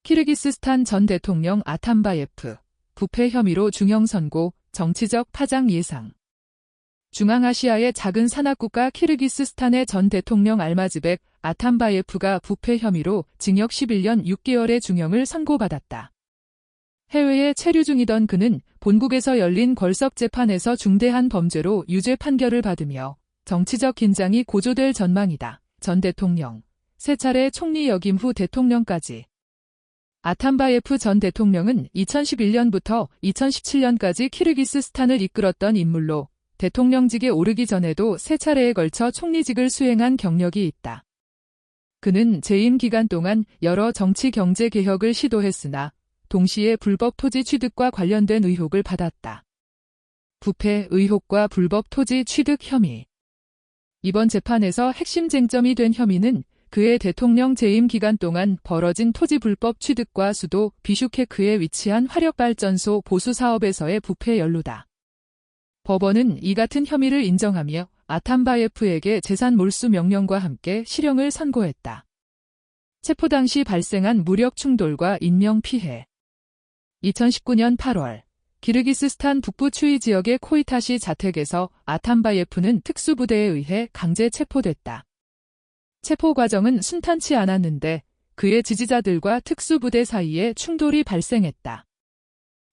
키르기스스탄 전 대통령 아탄바예프, 부패 혐의로 중형 선고, 정치적 파장 예상. 중앙아시아의 작은 산악국가 키르기스스탄의 전 대통령 알마즈백 아탄바예프가 부패 혐의로 징역 11년 6개월의 중형을 선고받았다. 해외에 체류 중이던 그는 본국에서 열린 걸석 재판에서 중대한 범죄로 유죄 판결을 받으며 정치적 긴장이 고조될 전망이다. 전 대통령, 세 차례 총리 역임 후 대통령까지. 아탄바예프 전 대통령은 2011년부터 2017년까지 키르기스스탄을 이끌었던 인물로 대통령직에 오르기 전에도 세 차례에 걸쳐 총리직을 수행한 경력이 있다. 그는 재임 기간 동안 여러 정치 경제 개혁을 시도했으나 동시에 불법 토지 취득과 관련된 의혹을 받았다. 부패 의혹과 불법 토지 취득 혐의. 이번 재판에서 핵심 쟁점이 된 혐의는 그의 대통령 재임 기간 동안 벌어진 토지 불법 취득과 수도 비슈케크에 위치한 화력발전소 보수 사업에서의 부패 연루다. 법원은 이 같은 혐의를 인정하며 아탄바예프에게 재산 몰수 명령과 함께 실형을 선고했다. 체포 당시 발생한 무력 충돌과 인명 피해. 2019년 8월 키르기스스탄 북부 추이 지역의 코이타시 자택에서 아탄바예프는 특수부대에 의해 강제 체포됐다. 체포 과정은 순탄치 않았는데 그의 지지자들과 특수부대 사이에 충돌이 발생했다.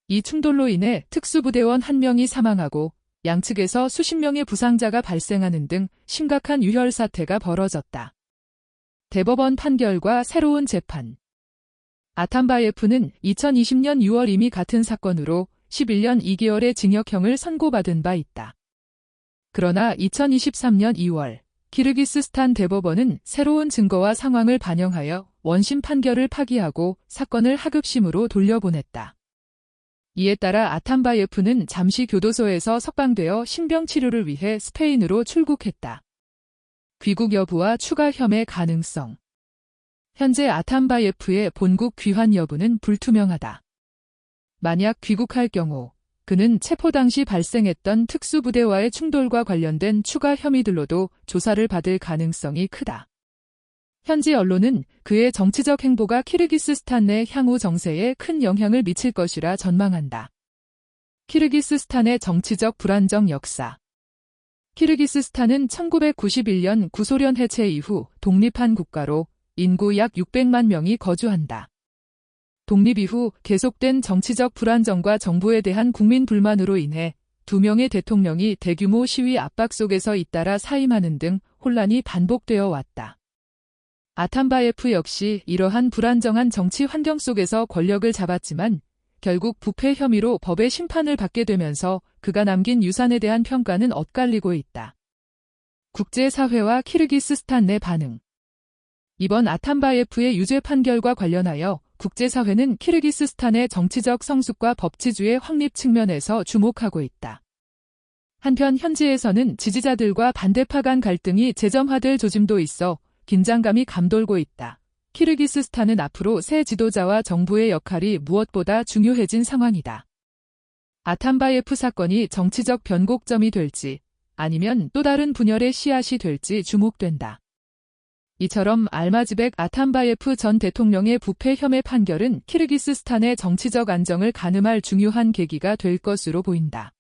이 충돌로 인해 특수부대원 1명이 사망하고 양측에서 수십 명의 부상자가 발생하는 등 심각한 유혈 사태가 벌어졌다. 대법원 판결과 새로운 재판. 아탄바예프는 2020년 6월 이미 같은 사건으로 11년 2개월의 징역형을 선고받은 바 있다. 그러나 2023년 2월 키르기스스탄 대법원은 새로운 증거와 상황을 반영하여 원심 판결을 파기하고 사건을 하급심으로 돌려보냈다. 이에 따라 아탄바예프는 잠시 교도소에서 석방되어 신병 치료를 위해 스페인으로 출국했다. 귀국 여부와 추가 혐의 가능성. 현재 아탄바예프의 본국 귀환 여부는 불투명하다. 만약 귀국할 경우 그는 체포 당시 발생했던 특수부대와의 충돌과 관련된 추가 혐의들로도 조사를 받을 가능성이 크다. 현지 언론은 그의 정치적 행보가 키르기스스탄 내 향후 정세에 큰 영향을 미칠 것이라 전망한다. 키르기스스탄의 정치적 불안정 역사. 키르기스스탄은 1991년 구소련 해체 이후 독립한 국가로 인구 약 600만 명이 거주한다. 독립 이후 계속된 정치적 불안정과 정부에 대한 국민 불만으로 인해 2명의 대통령이 대규모 시위 압박 속에서 잇따라 사임하는 등 혼란이 반복되어 왔다. 아탄바예프 역시 이러한 불안정한 정치 환경 속에서 권력을 잡았지만 결국 부패 혐의로 법의 심판을 받게 되면서 그가 남긴 유산에 대한 평가는 엇갈리고 있다. 국제사회와 키르기스스탄 내 반응. 이번 아탄바예프의 유죄 판결과 관련하여 국제사회는 키르기스스탄의 정치적 성숙과 법치주의 확립 측면에서 주목하고 있다. 한편 현지에서는 지지자들과 반대파 간 갈등이 재점화될 조짐도 있어 긴장감이 감돌고 있다. 키르기스스탄은 앞으로 새 지도자와 정부의 역할이 무엇보다 중요해진 상황이다. 아탄바예프 사건이 정치적 변곡점이 될지 아니면 또 다른 분열의 씨앗이 될지 주목된다. 이처럼 알마즈백 아탄바예프 전 대통령의 부패 혐의 판결은 키르기스스탄의 정치적 안정을 가늠할 중요한 계기가 될 것으로 보인다.